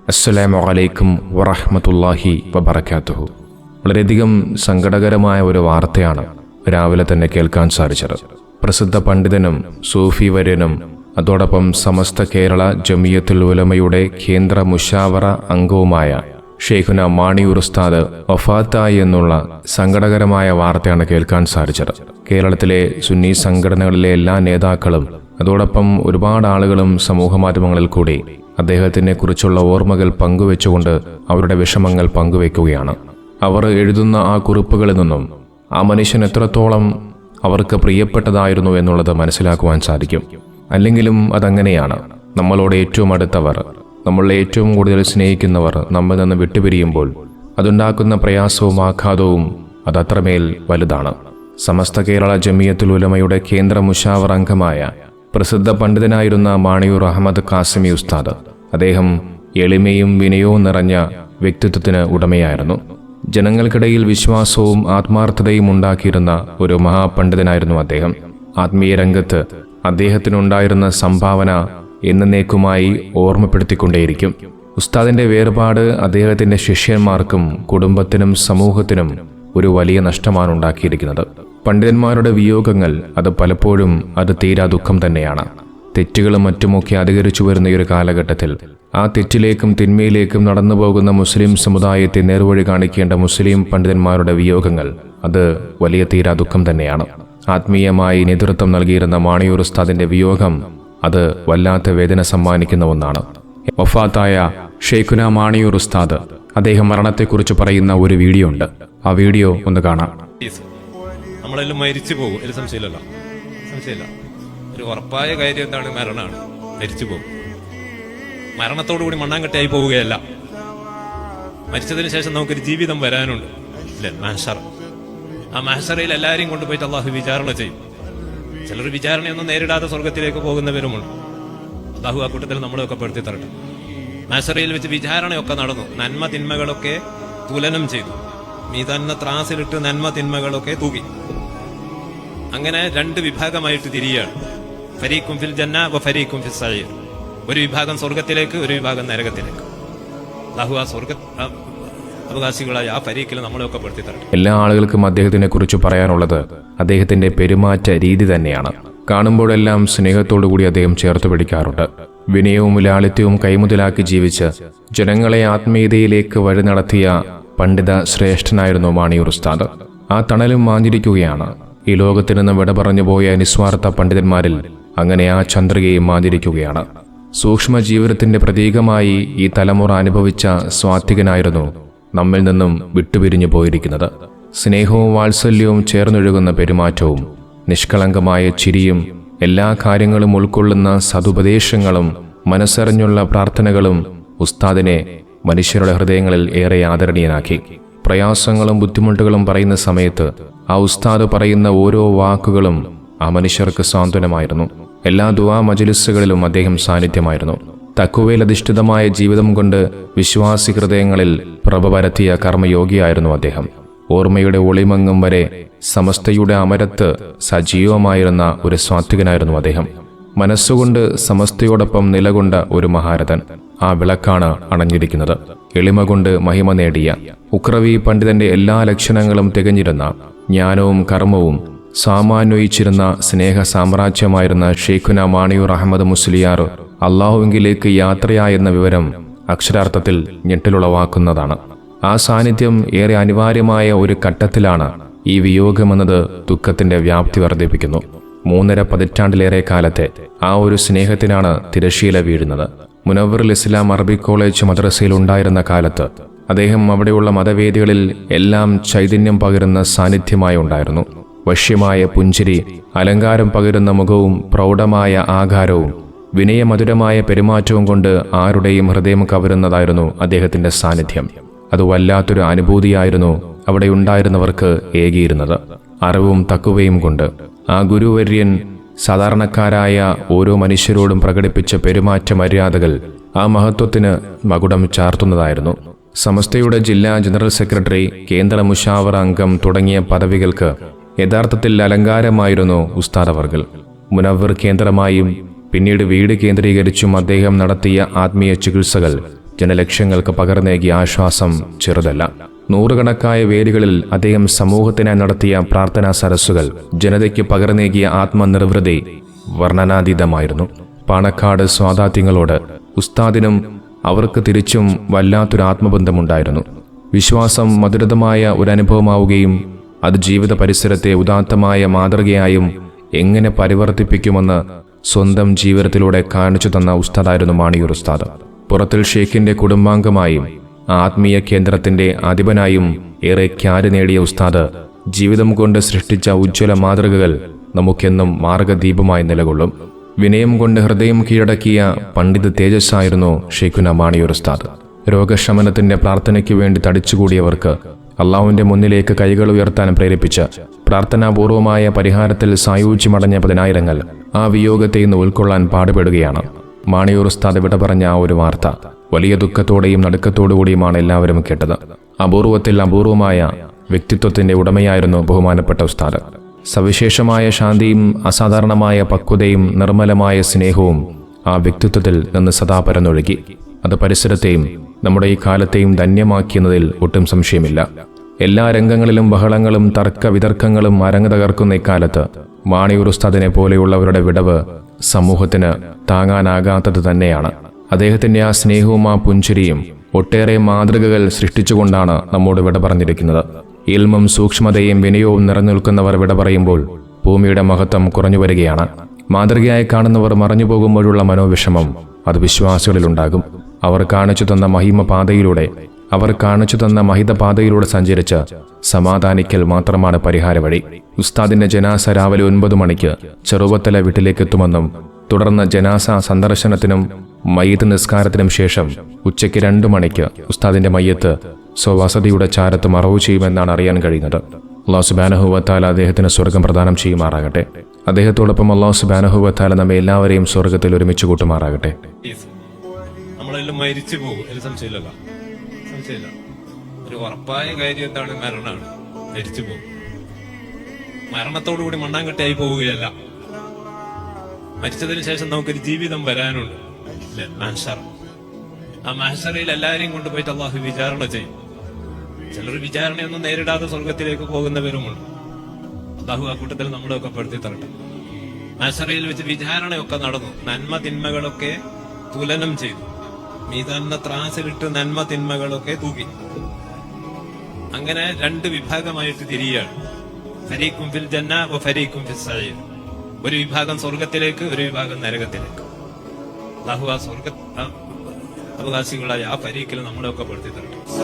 അസ്സലാമു അലൈക്കും വറഹ്മത്തുള്ളാഹി വബറകാതുഹു. വളരെയധികം സങ്കടകരമായ ഒരു വാർത്തയാണ് രാവിലെ തന്നെ കേൾക്കാൻ സാധിച്ചത്. പ്രസിദ്ധ പണ്ഡിതനും സൂഫി വര്യനും അതോടൊപ്പം സമസ്ത കേരള ജമിയത്തുൽ ഉലമയുടെ കേന്ദ്ര മുശാവറ അംഗവുമായ ഷെയ്ഖുന മാണിയൂർ ഉസ്താദ് വഫാത്തായി എന്നുള്ള സങ്കടകരമായ വാർത്തയാണ് കേൾക്കാൻ സാധിച്ചത്. കേരളത്തിലെ സുന്നി സംഘടനകളിലെ എല്ലാ നേതാക്കളും അതോടൊപ്പം ഒരുപാട് ആളുകളും സമൂഹമാധ്യമങ്ങളിൽ കൂടി അദ്ദേഹത്തിനെ കുറിച്ചുള്ള ഓർമ്മകൾ പങ്കുവെച്ചുകൊണ്ട് അവരുടെ വിഷമങ്ങൾ പങ്കുവെക്കുകയാണ്. അവർ എഴുതുന്ന ആ കുറിപ്പുകളിൽ നിന്നും ആ മനുഷ്യൻ എത്രത്തോളം അവർക്ക് പ്രിയപ്പെട്ടതായിരുന്നു എന്നുള്ളത് മനസ്സിലാക്കുവാൻ സാധിക്കും. അല്ലെങ്കിലും അതങ്ങനെയാണ്. നമ്മളോട് ഏറ്റവും അടുത്തവർ, നമ്മളെ ഏറ്റവും കൂടുതൽ സ്നേഹിക്കുന്നവർ നമ്മിൽ നിന്ന് വിട്ടുപിരിയുമ്പോൾ അതുണ്ടാക്കുന്ന പ്രയാസവും ആഘാതവും അതത്രമേൽ വലുതാണ്. സമസ്ത കേരള ജമിയത്തുൽ ഉലമയുടെ കേന്ദ്ര മുശാവറ അംഗമായ പ്രസിദ്ധ പണ്ഡിതനായിരുന്ന മാണിയൂർ അഹമ്മദ് കാസിമി ഉസ്താദ്, അദ്ദേഹം എളിമയും വിനയവും നിറഞ്ഞ വ്യക്തിത്വത്തിന് ഉടമയായിരുന്നു. ജനങ്ങൾക്കിടയിൽ വിശ്വാസവും ആത്മാർത്ഥതയും ഉണ്ടാക്കിയിരുന്ന ഒരു മഹാപണ്ഡിതനായിരുന്നു അദ്ദേഹം. ആത്മീയ രംഗത്ത് അദ്ദേഹത്തിനുണ്ടായിരുന്ന സംഭാവന എന്നേക്കുമായി ഓർമ്മപ്പെടുത്തിക്കൊണ്ടേയിരിക്കും. ഉസ്താദിന്റെ വേർപാട് അദ്ദേഹത്തിന്റെ ശിഷ്യന്മാർക്കും കുടുംബത്തിനും സമൂഹത്തിനും ഒരു വലിയ നഷ്ടമാണ് ഉണ്ടാക്കിയിരിക്കുന്നത്. പണ്ഡിതന്മാരുടെ വിയോഗങ്ങൾ അത് പലപ്പോഴും തീരാ ദുഃഖം തന്നെയാണ്. തെറ്റുകളും മറ്റുമൊക്കെ അധികരിച്ചു വരുന്ന ഈ ഒരു കാലഘട്ടത്തിൽ ആ തെറ്റിലേക്കും തിന്മയിലേക്കും നടന്നു പോകുന്ന മുസ്ലിം സമുദായത്തെ നേർവഴി കാണിക്കേണ്ട മുസ്ലിം പണ്ഡിതന്മാരുടെ വിയോഗങ്ങൾ അത് വലിയ തീരാ ദുഃഖം തന്നെയാണ്. ആത്മീയമായി നേതൃത്വം നൽകിയിരുന്ന മാണിയൂർ ഉസ്താദിന്റെ വിയോഗം അത് വല്ലാത്ത വേദന സമ്മാനിക്കുന്ന ഒന്നാണ്. വഫാത്തായ ഷെയ്ഖുന മാണിയൂർ ഉസ്താദ് അദ്ദേഹം മരണത്തെക്കുറിച്ച് പറയുന്ന ഒരു വീഡിയോ ഉണ്ട്. ആ വീഡിയോ ഒന്ന് കാണാം. നമ്മളെല്ലാം മരിച്ചു പോകും, ഒരു സംശയമില്ല. ഒരു ഉറപ്പായ കാര്യം എന്താണ്? മരണമാണ്. മരിച്ചു പോകും. മരണത്തോടുകൂടി മണ്ണാങ്കട്ടയായി പോവുകയല്ല. മരിച്ചതിന് ശേഷം നമുക്കൊരു ജീവിതം വരാനുണ്ട്, അല്ലേ? മഹ്ശർ. ആ മഹ്ശറയിൽ എല്ലാവരെയും കൊണ്ടുപോയിട്ട് അള്ളാഹു വിചാരണ ചെയ്യും. ചിലർ വിചാരണയൊന്നും നേരിടാതെ സ്വർഗത്തിലേക്ക് പോകുന്നവരുമുണ്ട്. അള്ളാഹു ആ കൂട്ടത്തിൽ നമ്മളെയൊക്കെ പെടുത്തി തരട്ടെ. മഹ്ശറയിൽ വെച്ച് വിചാരണയൊക്കെ നടന്നു. നന്മ തിന്മകളൊക്കെ തുലനം ചെയ്തു. മീസാന ത്രാസിലിട്ട് നന്മ തിന്മകളൊക്കെ തൂക്കി. അങ്ങനെ രണ്ട് വിഭാഗമായിട്ട് തിരിയാണ്. ഫരീഖും ഫിൽ ജന്ന വ ഫരീഖും ഫിസ് സഈർ. ഒരു വിഭാഗം സ്വർഗത്തിലേക്ക്, ഒരു വിഭാഗം നരകത്തിലേക്ക്. അല്ലാഹു ആ സ്വർഗ അവകാശികളായ ആ ഫരീഖിൽ നമ്മളെയൊക്കെ പെടുത്തി തരട്ടെ. എല്ലാ ആളുകൾക്കും അദ്ദേഹത്തിനെ കുറിച്ച് പറയാനുള്ളത് അദ്ദേഹത്തിന്റെ പെരുമാറ്റ രീതി തന്നെയാണ്. കാണുമ്പോഴെല്ലാം സ്നേഹത്തോടുകൂടി അദ്ദേഹം ചേർത്ത് പിടിക്കാറുണ്ട്. വിനയവും ലാളിത്യവും കൈമുതലാക്കി ജീവിച്ച് ജനങ്ങളെ ആത്മീയതയിലേക്ക് വഴി നടത്തിയ പണ്ഡിത ശ്രേഷ്ഠനായിരുന്നു മാണിയൂർ ഉസ്താദ്. ആ തണലും മാഞ്ഞിരിക്കുകയാണ്. ഈ ലോകത്തിൽ നിന്ന് വിട പറഞ്ഞു പോയ നിസ്വാർത്ഥ പണ്ഡിതന്മാരിൽ അങ്ങനെ ആ ചന്ദ്രികയും മാഞ്ഞിരിക്കുകയാണ്. സൂക്ഷ്മ ജീവിതത്തിന്റെ പ്രതീകമായി ഈ തലമുറ അനുഭവിച്ച സ്വാത്വികനായിരുന്നു നമ്മിൽ നിന്നും വിട്ടുപിരിഞ്ഞു പോയിരിക്കുന്നത്. സ്നേഹവും വാത്സല്യവും ചേർന്നൊഴുകുന്ന പെരുമാറ്റവും നിഷ്കളങ്കമായ ചിരിയും എല്ലാ കാര്യങ്ങളും ഉൾക്കൊള്ളുന്ന സതുപദേശങ്ങളും മനസ്സറിഞ്ഞുള്ള പ്രാർത്ഥനകളും ഉസ്താദിനെ മനുഷ്യരുടെ ഹൃദയങ്ങളിൽ ഏറെ ആദരണീയനാക്കി. പ്രയാസങ്ങളും ബുദ്ധിമുട്ടുകളും പറയുന്ന സമയത്ത് ആ ഉസ്താദ് പറയുന്ന ഓരോ വാക്കുകളും ആ മനുഷ്യർക്ക് സാന്ത്വനമായിരുന്നു. എല്ലാ ദുആ മജ്‌ലിസുകളിലും അദ്ദേഹം സാന്നിധ്യമായിരുന്നു. തഖ്വയിലധിഷ്ഠിതമായ ജീവിതം കൊണ്ട് വിശ്വാസി ഹൃദയങ്ങളിൽ പ്രഭ പരത്തിയ കർമ്മയോഗിയായിരുന്നു അദ്ദേഹം. ഓർമ്മയുടെ ഒളിമങ്ങും വരെ സമസ്തയുടെ അമരത്ത് സജീവമായിരുന്ന ഒരു സാത്വികനായിരുന്നു അദ്ദേഹം. മനസ്സുകൊണ്ട് സമസ്തയോടൊപ്പം നിലകൊണ്ട ഒരു മഹാരഥൻ. ആ വിളക്കാണ് അണഞ്ഞിരിക്കുന്നത്. എളിമ കൊണ്ട് മഹിമ നേടിയ ഉക്രവി പണ്ഡിതന്റെ എല്ലാ ലക്ഷണങ്ങളും തികഞ്ഞിരുന്ന ജ്ഞാനവും കർമ്മവും സാമാന്വയിച്ചിരുന്ന സ്നേഹ സാമ്രാജ്യമായിരുന്ന ഷെയ്ഖുന മാണിയൂർ അഹമ്മദ് മുസ്ലിയാർ അള്ളാഹുവിലേക്ക് യാത്രയായെന്ന വിവരം അക്ഷരാർത്ഥത്തിൽ ഞെട്ടലുളവാക്കുന്നതാണ്. ആ സാന്നിധ്യം ഏറെ അനിവാര്യമായ ഒരു ഘട്ടത്തിലാണ് ഈ വിയോഗമെന്നത് ദുഃഖത്തിന്റെ വ്യാപ്തി വർദ്ധിപ്പിക്കുന്നു. 3.5 പതിറ്റാണ്ടിലേറെ കാലത്തെ ആ ഒരു സ്നേഹത്തിനാണ് തിരശ്ശീല വീഴുന്നത്. മുനവ്വറുൽ ഇസ്ലാം അറബിക് കോളേജ് മദ്രസയിൽ ഉണ്ടായിരുന്ന കാലത്ത് അദ്ദേഹം അവിടെയുള്ള മതവേദികളിൽ എല്ലാം ചൈതന്യം പകരുന്ന സാന്നിധ്യമായി ഉണ്ടായിരുന്നു. വശ്യമായ പുഞ്ചിരി, അലങ്കാരം പകരുന്ന മുഖവും പ്രൗഢമായ ആകാരവും വിനയമധുരമായ പെരുമാറ്റവും കൊണ്ട് ആരുടെയും ഹൃദയം കവരുന്നതായിരുന്നു അദ്ദേഹത്തിന്റെ സാന്നിധ്യം. അത് വല്ലാത്തൊരു അനുഭൂതിയായിരുന്നു അവിടെ ഉണ്ടായിരുന്നവർക്ക് ഏകിയിരുന്നത്. അറിവും തഖ്വയും കൊണ്ട് ആ ഗുരുവര്യൻ സാധാരണക്കാരായ ഓരോ മനുഷ്യരോടും പ്രകടിപ്പിച്ച പെരുമാറ്റ മര്യാദകൾ ആ മഹത്വത്തിന് മകുടം ചാർത്തുന്നതായിരുന്നു. സമസ്തയുടെ ജില്ലാ ജനറൽ സെക്രട്ടറി, കേന്ദ്ര മുശാവറ അംഗം തുടങ്ങിയ പദവികൾക്ക് യഥാർത്ഥത്തിൽ അലങ്കാരമായിരുന്നു ഉസ്താദ് അവർകൾ. മുനവ്വർ കേന്ദ്രമായും പിന്നീട് വീട് കേന്ദ്രീകരിച്ചും അദ്ദേഹം നടത്തിയ ആത്മീയ ചികിത്സകൾ ജനലക്ഷങ്ങൾക്ക് പകർന്നേകിയ ആശ്വാസം ചെറുതല്ല. നൂറുകണക്കായ വേദികളിൽ അദ്ദേഹം സമൂഹത്തിനായി നടത്തിയ പ്രാർത്ഥനാ സരസ്സുകൾ ജനതയ്ക്ക് പകർന്നേകിയ ആത്മനിർവൃതി വർണ്ണനാതീതമായിരുന്നു. പാണക്കാട് സ്വാദാത്യങ്ങളോട് ഉസ്താദിനും അവർക്ക് തിരിച്ചും വല്ലാത്തൊരു ആത്മബന്ധമുണ്ടായിരുന്നു. വിശ്വാസം മധുരതമായ ഒരു അനുഭവമാവുകയും അത് ജീവിത പരിസരത്തെ ഉദാത്തമായ മാതൃകയായും എങ്ങനെ പരിവർത്തിപ്പിക്കുമെന്ന് സ്വന്തം ജീവിതത്തിലൂടെ കാണിച്ചു തന്ന ഉസ്താദായിരുന്നു മാണിയൂർ ഉസ്താദ്. പുറത്തിൽ ഷെയ്ഖിന്റെ കുടുംബാംഗമായും ആത്മീയ കേന്ദ്രത്തിന്റെ അധിപനായും ഏറെ ഖ്യാതി നേടിയ ഉസ്താദ് ജീവിതം കൊണ്ട് സൃഷ്ടിച്ച ഉജ്ജ്വല മാതൃകകൾ നമുക്കെന്നും മാർഗദീപമായി നിലകൊള്ളും. വിനയം കൊണ്ട് ഹൃദയം കീഴടക്കിയ പണ്ഡിത തേജസ്സായിരുന്നു ഷെയ്ഖുന മാണിയൂർ ഉസ്താദ്. രോഗശമനത്തിന്റെ പ്രാർത്ഥനയ്ക്ക് വേണ്ടി തടിച്ചുകൂടിയവർക്ക് അള്ളാഹുവിന്റെ മുന്നിലേക്ക് കൈകൾ ഉയർത്താൻ പ്രേരിപ്പിച്ച പ്രാർത്ഥനാപൂർവമായ പരിഹാരത്തിൽ സായൂജ്യമടഞ്ഞ പതിനായിരങ്ങൾ ആ വിയോഗത്തെ ഇന്ന് ഉൾക്കൊള്ളാൻ പാടുപെടുകയാണ്. മാണിയൂർ ഉസ്താദ് വിട പറഞ്ഞ ആ ഒരു വാർത്ത വലിയ ദുഃഖത്തോടെയും നടുക്കത്തോടുകൂടിയുമാണ് എല്ലാവരും കേട്ടത്. അപൂർവമായ വ്യക്തിത്വത്തിന്റെ ഉടമയായിരുന്നു ബഹുമാനപ്പെട്ട ഉസ്താദ്. സവിശേഷമായ ശാന്തിയും അസാധാരണമായ പക്വതയും നിർമ്മലമായ സ്നേഹവും ആ വ്യക്തിത്വത്തിൽ നിന്ന് സദാ പരന്നൊഴുകി. അത് പരിസരത്തെയും നമ്മുടെ ഈ കാലത്തെയും ധന്യമാക്കിയെന്നതിൽ ഒട്ടും സംശയമില്ല. എല്ലാ രംഗങ്ങളിലും ബഹളങ്ങളും തർക്ക വിതർക്കങ്ങളും അരങ്ങ് തകർക്കുന്ന ഇക്കാലത്ത് മാണിയൂർ ഉസ്താദിനെ പോലെയുള്ളവരുടെ വിടവ് സമൂഹത്തിന് താങ്ങാനാകാത്തത് തന്നെയാണ്. അദ്ദേഹത്തിന്റെ ആ സ്നേഹവും ആ പുഞ്ചിരിയും ഒട്ടേറെ മാതൃകകൾ സൃഷ്ടിച്ചുകൊണ്ടാണ് നമ്മോട് വിട പറഞ്ഞിരിക്കുന്നത്. ഇൽമും സൂക്ഷ്മതയും വിനയവും നിറഞ്ഞുനിൽക്കുന്നവർ വിട പറയുമ്പോൾ ഭൂമിയുടെ മഹത്വം കുറഞ്ഞു വരികയാണ്. മാതൃകയായി കാണുന്നവർ മറഞ്ഞു പോകുമ്പോഴുള്ള മനോവിഷമം അത് വിശ്വാസികളിലുണ്ടാകും. അവർ കാണിച്ചു തന്ന മഹിത പാതയിലൂടെ സഞ്ചരിച്ച് സമാധാനിക്കൽ മാത്രമാണ് പരിഹാര വഴി. ഉസ്താദിന്റെ ജനാസ രാവിലെ 9 മണിക്ക് ചെറുവത്തല വീട്ടിലേക്ക് എത്തുമെന്നും തുടർന്ന് ജനാസ സന്ദർശനത്തിനും മയ്യത്ത് നിസ്കാരത്തിനും ശേഷം ഉച്ചയ്ക്ക് 2 മണിക്ക് ഉസ്താദിന്റെ മയ്യത്ത് സ്വവസതിയുടെ ചാരത്ത് മറവു ചെയ്യുമെന്നാണ് അറിയാൻ കഴിയുന്നത്. അല്ലാഹു സുബ്ഹാനഹു വ തആല അദ്ദേഹത്തിന് സ്വർഗം പ്രദാനം ചെയ്യുമാറാകട്ടെ. അദ്ദേഹത്തോടൊപ്പം അല്ലാഹു സുബ്ഹാനഹു വ തആല നമ്മെ എല്ലാവരെയും സ്വർഗത്തിൽ ഒരുമിച്ച് കൂട്ടുമാറാകട്ടെ. നമ്മളെല്ലാം മരിച്ചു പോകും, സംശയമില്ല. ഒരു ഉറപ്പായ കാര്യം എന്താണ്? മരണമാണ്. മരിച്ചു പോകും. മരണത്തോടുകൂടി മണ്ണാങ്കട്ടയായി പോവുകയല്ല. മരിച്ചതിന് ശേഷം നമുക്കൊരു ജീവിതം വരാനുണ്ട്. മഹ്ശർ. ആ മഹ്ശറിൽ എല്ലാവരെയും കൊണ്ടുപോയിട്ട് അള്ളാഹു വിചാരണ ചെയ്യും. ചിലർ വിചാരണയൊന്നും നേരിടാതെ സ്വർഗത്തിലേക്ക് പോകുന്നവരുമുണ്ട്. അള്ളാഹു ആ കൂട്ടത്തിൽ നമ്മളെയൊക്കെ പെടുത്തി തരട്ടെ. മഹ്ശറിൽ വെച്ച് വിചാരണയൊക്കെ നടന്നു. നന്മ തിന്മകളൊക്കെ തുലനം ചെയ്തു. മീസാനിന്റെ ത്രാസിലിട്ട് നന്മ തിന്മകളൊക്കെ തൂക്കി. അങ്ങനെ 2 വിഭാഗമായിട്ട് തിരിയാണ്. ഫരീഖും ഫിൽ ജന്ന വ ഫരീഖും ഫിസ് സഈർ. ഒരു വിഭാഗം സ്വർഗത്തിലേക്ക്, ഒരു വിഭാഗം നരകത്തിലേക്ക്. അല്ലാഹു ആ സ്വർഗ അവകാശികളായ ആ ഫരീഖിൽ നമ്മളെയൊക്കെ പെടുത്തി തരട്ടെ.